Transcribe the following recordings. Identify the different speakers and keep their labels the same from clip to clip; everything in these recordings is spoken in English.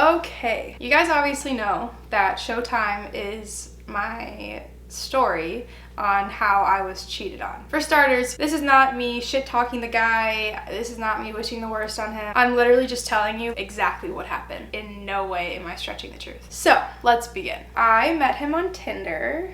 Speaker 1: Okay, you guys obviously know that Showtime is my story on how I was cheated on. For starters, this is not me shit-talking the guy. This is not me wishing the worst on him. I'm literally just telling you exactly what happened. In no way am I stretching the truth. So, let's begin. I met him on Tinder.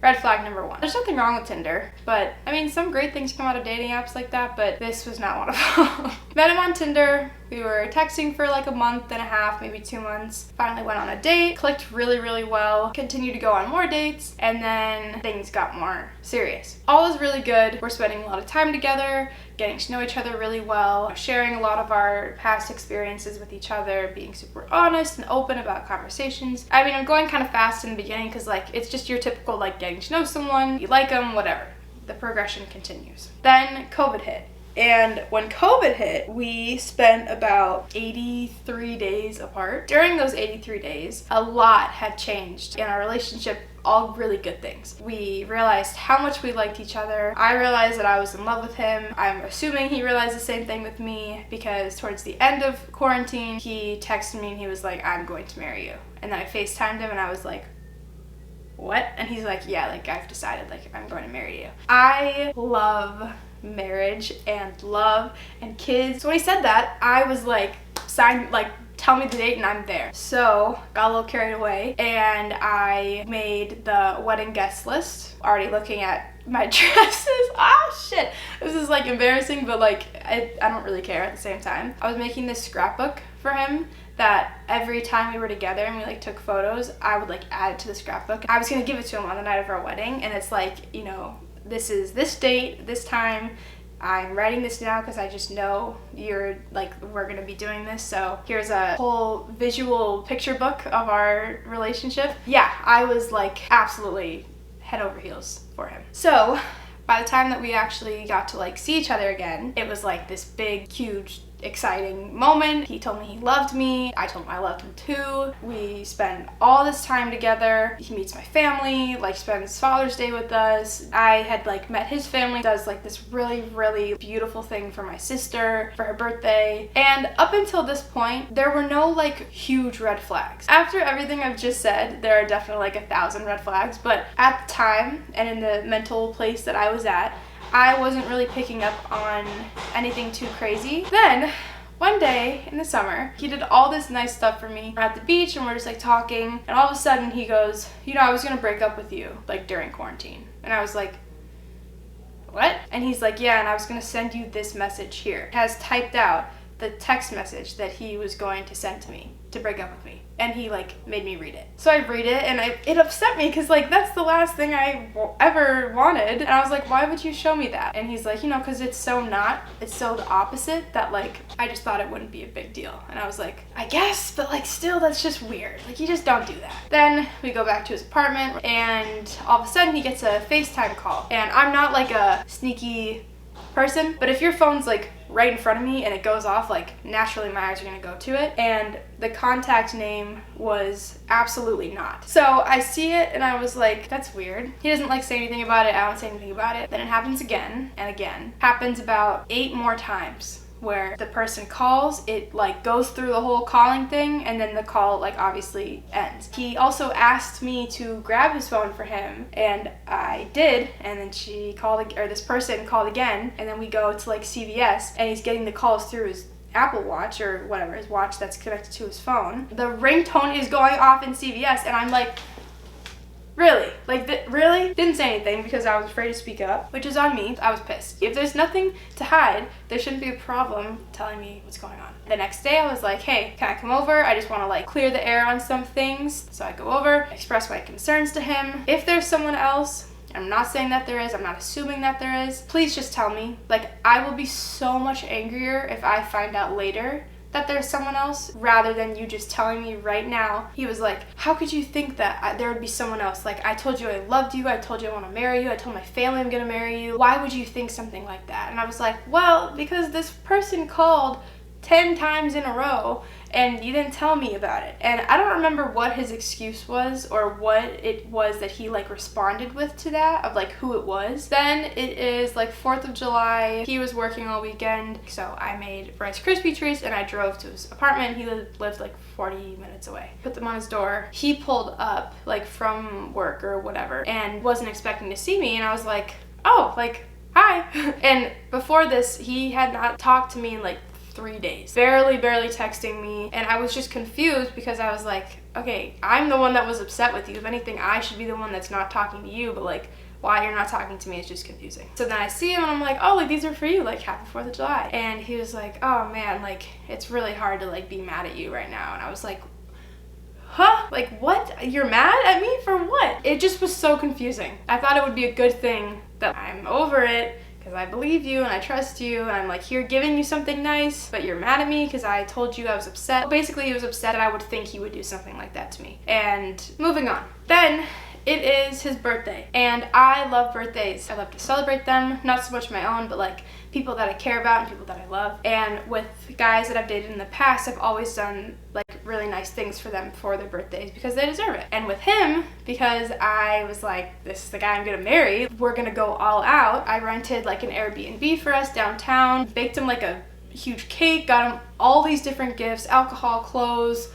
Speaker 1: Red flag number one. There's nothing wrong with Tinder, but I mean, some great things come out of dating apps like that, but this was not one of them. Met him on Tinder. We were texting for like a month and a half, maybe 2 months. Finally went on a date, clicked really, really well, continued to go on more dates, and then things got more serious. All was really good. We're spending a lot of time together, getting to know each other really well, sharing a lot of our past experiences with each other, being super honest and open about conversations. I mean, I'm going kind of fast in the beginning because like it's just your typical like getting to know someone, you like them, whatever. The progression continues. Then COVID hit. And when COVID hit, we spent about 83 days apart. During those 83 days, a lot had changed in our relationship, all really good things. We realized how much we liked each other. I realized that I was in love with him. I'm assuming he realized the same thing with me because towards the end of quarantine, he texted me and he was like, "I'm going to marry you." And then I FaceTimed him and I was like, "What?" And he's like, "Yeah, like I've decided like I'm going to marry you." I love marriage and love and kids. So when he said that, I was like, tell me the date and I'm there. So got a little carried away and I made the wedding guest list, already looking at my dresses. Shit. This is like embarrassing, but like I don't really care at the same time. I was making this scrapbook for him that every time we were together and we like took photos, I would like add it to the scrapbook. I was gonna give it to him on the night of our wedding, and it's like, you know, this is this date, this time. I'm writing this down because I just know we're gonna be doing this. So here's a whole visual picture book of our relationship. Yeah, I was like absolutely head over heels for him. So by the time that we actually got to like see each other again, it was like this big, huge, exciting moment. He told me he loved me. I told him I loved him too. We spend all this time together. He meets my family, like spends Father's Day with us. I had like met his family, does like this really, really beautiful thing for my sister for her birthday. And up until this point, there were no like huge red flags. After everything I've just said, there are definitely like 1,000 red flags, but at the time and in the mental place that I was at, I wasn't really picking up on anything too crazy. Then, one day in the summer, he did all this nice stuff for me. We're at the beach and we're just like talking, and all of a sudden he goes, "You know, I was gonna break up with you, like during quarantine." And I was like, "What?" And he's like, "Yeah, and I was gonna send you this message here." It has typed out the text message that he was going to send to me to break up with me. And he like made me read it. So I read it and it upset me because like that's the last thing I ever wanted. And I was like, "Why would you show me that?" And he's like, "You know, because it's so the opposite that like I just thought it wouldn't be a big deal." And I was like, "I guess, but like still that's just weird. Like you just don't do that." Then we go back to his apartment and all of a sudden he gets a FaceTime call. And I'm not like a sneaky person, but if your phone's like right in front of me and it goes off, like naturally my eyes are gonna go to it, and the contact name was absolutely not. So I see it and I was like, that's weird. He doesn't like say anything about it, I don't say anything about it. Then it happens again and again. Happens about 8 more times where the person calls, it like goes through the whole calling thing, and then the call like obviously ends. He also asked me to grab his phone for him, and I did, and then this person called again, and then we go to like CVS, and he's getting the calls through his Apple Watch or whatever, his watch that's connected to his phone. The ringtone is going off in CVS, and I'm like, really? Like, really? Didn't say anything because I was afraid to speak up, which is on me. I was pissed. If there's nothing to hide, there shouldn't be a problem telling me what's going on. The next day I was like, "Hey, can I come over? I just want to like clear the air on some things." So I go over, express my concerns to him. If there's someone else, I'm not saying that there is, I'm not assuming that there is, please just tell me. Like, I will be so much angrier if I find out later that there's someone else rather than you just telling me right now. He was like, "How could you think that there would be someone else? Like, I told you I loved you, I told you I want to marry you, I told my family I'm gonna marry you. Why would you think something like that?" And I was like, "Well, because this person called 10 times in a row and you didn't tell me about it. And I don't remember what his excuse was or what it was that he like responded with to that, of like who it was. Then it is like 4th of July. He was working all weekend, so I made Rice Krispie treats and I drove to his apartment. He lived like 40 minutes away. Put them on his door. He pulled up like from work or whatever and wasn't expecting to see me, and I was like, oh, like, hi. And before this, he had not talked to me in like 3 days. Barely texting me, and I was just confused because I was like, okay, I'm the one that was upset with you. If anything, I should be the one that's not talking to you, but like, why you're not talking to me is just confusing. So then I see him and I'm like, oh, like these are for you, like happy 4th of July. And he was like, oh man, like it's really hard to like be mad at you right now. And I was like, huh? Like what? You're mad at me for what? It just was so confusing. I thought it would be a good thing that I'm over it, because I believe you and I trust you and I'm like here giving you something nice, but you're mad at me because I told you I was upset. Basically, he was upset that I would think he would do something like that to me. And moving on. Then it is his birthday, and I love birthdays. I love to celebrate them, not so much my own, but like people that I care about and people that I love. And with guys that I've dated in the past, I've always done like really nice things for them for their birthdays because they deserve it. And with him, because I was like, this is the guy I'm gonna marry, we're gonna go all out. I rented like an Airbnb for us downtown, baked him like a huge cake, got him all these different gifts, alcohol, clothes,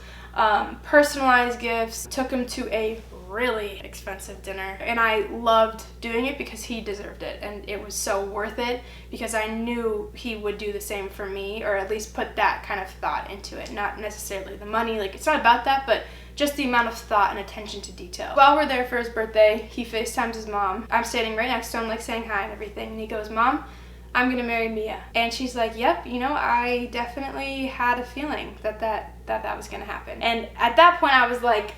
Speaker 1: personalized gifts, took him to a really expensive dinner, and I loved doing it because he deserved it, and it was so worth it because I knew he would do the same for me, or at least put that kind of thought into it. Not necessarily the money, like it's not about that, but just the amount of thought and attention to detail. While we're there for his birthday, he FaceTimes his mom. I'm standing right next to him, like saying hi and everything, and he goes, Mom, I'm gonna marry Mia. And she's like, yep, you know, I definitely had a feeling that was gonna happen. And at that point I was like,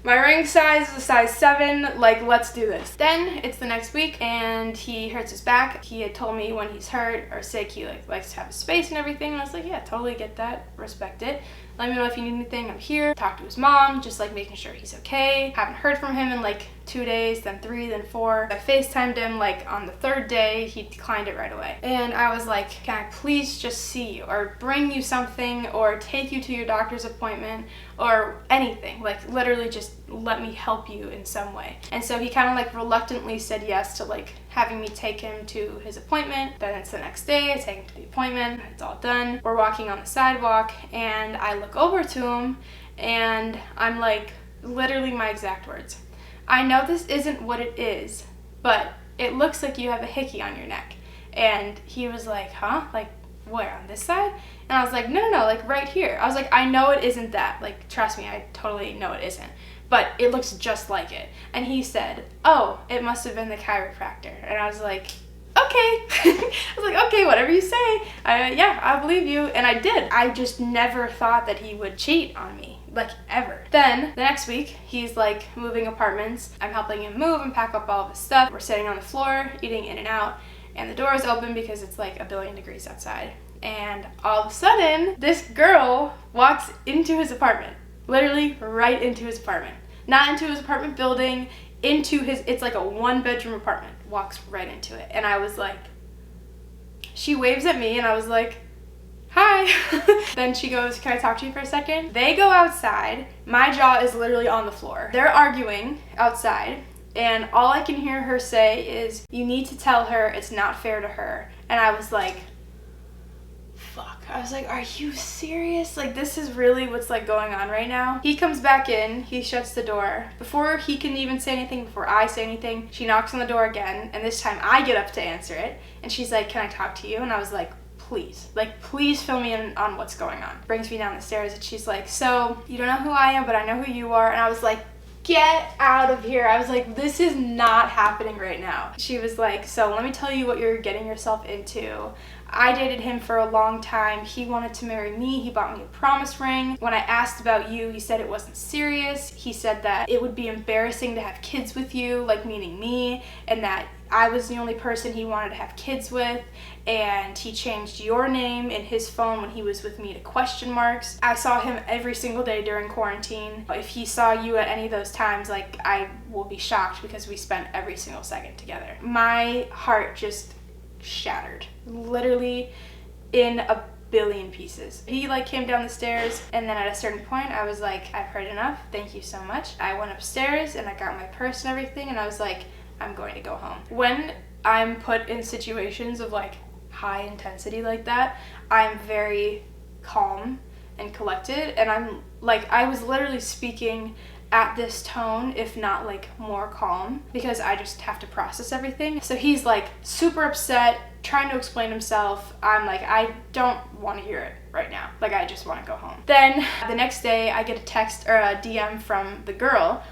Speaker 1: my ring size is a size 7, like let's do this. Then it's the next week and he hurts his back. He had told me when he's hurt or sick, he like likes to have his space and everything. And I was like, yeah, totally get that, respect it. Let me know if you need anything, I'm here. Talk to his mom, just like making sure he's okay. Haven't heard from him in like 2 days, then 3, then 4. I FaceTimed him like on the 3rd day, he declined it right away. And I was like, can I please just see you or bring you something or take you to your doctor's appointment or anything, like literally just let me help you in some way. And so he kind of like reluctantly said yes to like having me take him to his appointment. Then it's the next day, I take him to the appointment, it's all done. We're walking on the sidewalk and I look over to him and I'm like, literally my exact words, I know this isn't what it is, but it looks like you have a hickey on your neck. And he was like, huh? Like, where, on this side? And I was like, no, like right here. I was like, I know it isn't that. Like, trust me, I totally know it isn't. But it looks just like it. And he said, oh, it must have been the chiropractor. And I was like, okay. I was like, okay, whatever you say. Yeah, I believe you. And I did. I just never thought that he would cheat on me. Like ever. Then the next week he's like moving apartments. I'm helping him move and pack up all of his stuff. We're sitting on the floor eating In-N-Out and the door is open because it's like 1,000,000,000 degrees outside. And all of a sudden this girl walks into his apartment. Literally right into his apartment. Not into his apartment building, into his, it's like a 1-bedroom apartment. Walks right into it. And I was like, she waves at me and I was like, hi. Then she goes, can I talk to you for a second? They go outside. My jaw is literally on the floor. They're arguing outside and all I can hear her say is, you need to tell her it's not fair to her. And I was like, fuck. I was like, are you serious? Like, this is really what's like going on right now? He comes back in, he shuts the door. Before he can even say anything, before I say anything, she knocks on the door again, and this time I get up to answer it. And she's like, can I talk to you? And I was like, please, like, please fill me in on what's going on. Brings me down the stairs and she's like, so you don't know who I am, but I know who you are. And I was like, get out of here. I was like, this is not happening right now. She was like, so let me tell you what you're getting yourself into. I dated him for a long time. He wanted to marry me. He bought me a promise ring. When I asked about you, he said it wasn't serious. He said that it would be embarrassing to have kids with you, like meaning me, and that I was the only person he wanted to have kids with, and he changed your name in his phone when he was with me to question marks. I saw him every single day during quarantine. If he saw you at any of those times, like, I will be shocked because we spent every single second together. My heart just shattered. Literally in a billion pieces. He like came down the stairs, and then at a certain point I was like, I've heard enough, thank you so much. I went upstairs and I got my purse and everything, and I was like, I'm going to go home. When I'm put in situations of like high intensity like that, I'm very calm and collected, and I'm like, I was literally speaking at this tone, if not like more calm, because I just have to process everything. So he's like super upset, trying to explain himself. I'm like, I don't want to hear it right now. Like, I just want to go home. Then the next day I get a text or a DM from the girl,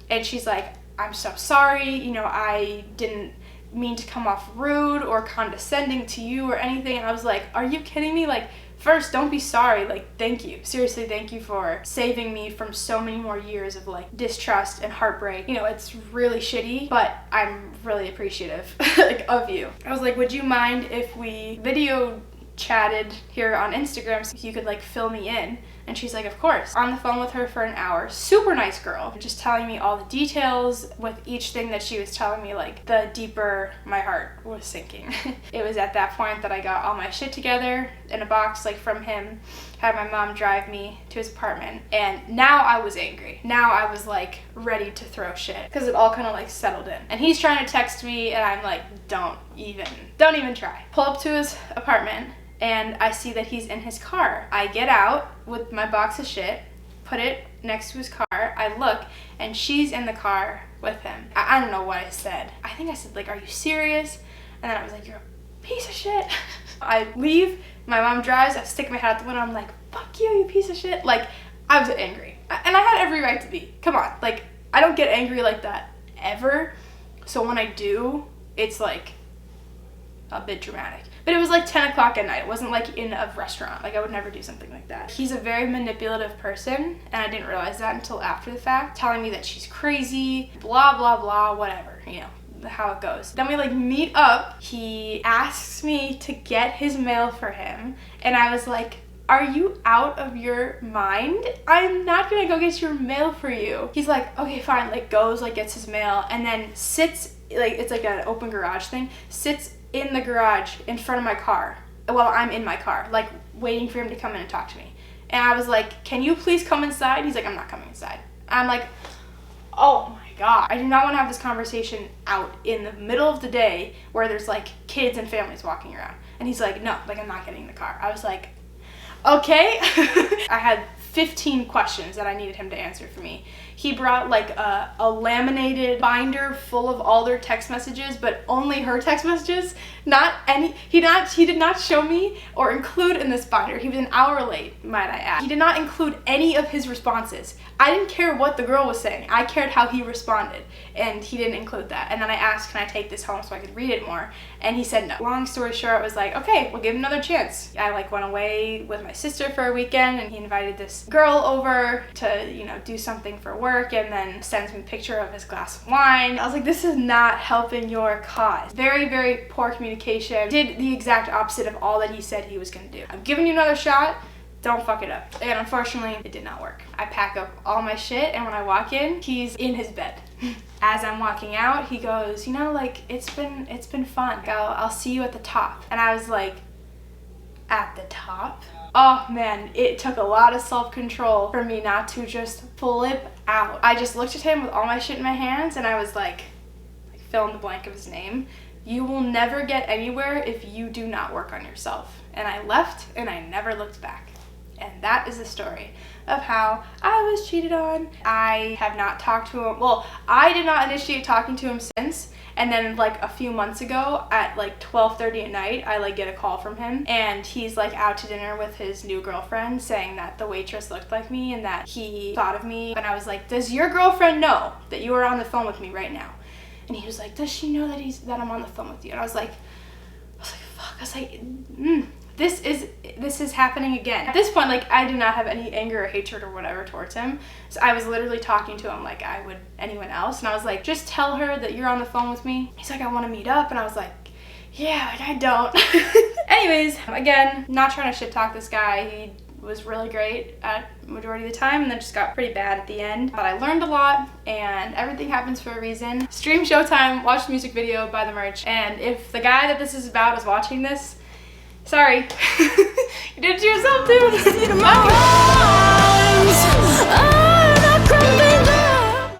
Speaker 1: and she's like, I'm so sorry, you know, I didn't mean to come off rude or condescending to you or anything. And I was like, are you kidding me? Like, first, don't be sorry. Like, thank you. Seriously, thank you for saving me from so many more years of like distrust and heartbreak. You know, it's really shitty, but I'm really appreciative like, of you. I was like, would you mind if we video chatted here on Instagram so you could like fill me in? And she's like, of course. On the phone with her for an hour. Super nice girl. Just telling me all the details. With each thing that she was telling me, like, the deeper my heart was sinking. It was at that point that I got all my shit together in a box, like, from him. Had my mom drive me to his apartment. And now I was angry. Now I was, like, ready to throw shit. Because it all kind of, like, settled in. And he's trying to text me, and I'm like, don't even try. Pull up to his apartment, and I see that he's in his car. I get out with my box of shit, put it next to his car. I look, and she's in the car with him. I don't know what I said. I think I said, like, are you serious? And then I was like, you're a piece of shit. I leave, my mom drives, I stick my head out the window, I'm like, fuck you, you piece of shit. Like, I was angry. And I had every right to be. Come on. Like, I don't get angry like that ever. So when I do, it's like a bit dramatic. But it was like 10 o'clock at night. It wasn't like in a restaurant. Like, I would never do something like that. He's a very manipulative person, and I didn't realize that until after the fact. Telling me that she's crazy, blah, blah, blah, whatever, you know, how it goes. Then we like meet up. He asks me to get his mail for him, and I was like, are you out of your mind? I'm not gonna go get your mail for you. He's like, okay, fine, like goes, like gets his mail, and then sits, like it's like an open garage thing, sits in the garage in front of my car while I'm in my car, like waiting for him to come in and talk to me. And I was like, can you please come inside? He's like, I'm not coming inside. I'm like, oh my God. I do not want to have this conversation out in the middle of the day where there's like kids and families walking around. And he's like, no, like I'm not getting in the car. I was like, okay. I had 15 questions that I needed him to answer for me. He brought like a laminated binder full of all their text messages, but only her text messages. Not any, he did not show me or include in this binder. He was an hour late, might I add. He did not include any of his responses. I didn't care what the girl was saying. I cared how he responded, and he didn't include that. And then I asked, can I take this home so I could read it more? And he said no. Long story short, it was like, okay, we'll give him another chance. I like went away with my sister for a weekend, and he invited this girl over to, you know, do something for work, and then sends me a picture of his glass of wine. I was like, this is not helping your cause. Very, very poor communication. Did the exact opposite of all that he said he was gonna do. I'm giving you another shot. Don't fuck it up. And unfortunately, it did not work. I pack up all my shit, and when I walk in, he's in his bed. As I'm walking out, he goes, you know, like, it's been fun. I'll see you at the top. And I was like, at the top? Oh man, it took a lot of self-control for me not to just flip out. I just looked at him with all my shit in my hands, and I was like fill in the blank of his name. You will never get anywhere if you do not work on yourself. And I left, and I never looked back. And that is the story of how I was cheated on. I have not talked to him. Well, I did not initiate talking to him since. And then like a few months ago at like 12:30 at night, I like get a call from him, and he's like out to dinner with his new girlfriend, saying that the waitress looked like me and that he thought of me. And I was like, does your girlfriend know that you are on the phone with me right now? And he was like, does she know that I'm on the phone with you? And I was like, fuck. I was like, this is happening again. At this point, like, I do not have any anger or hatred or whatever towards him. So I was literally talking to him like I would anyone else. And I was like, just tell her that you're on the phone with me. He's like, I want to meet up. And I was like, yeah, like I don't. Anyways, again, not trying to shit talk this guy. He was really great at majority of the time, and then just got pretty bad at the end. But I learned a lot, and everything happens for a reason. Stream Showtime, watch the music video, buy the merch. And if the guy that this is about is watching this, Sorry. You did it to yourself too.
Speaker 2: Bye.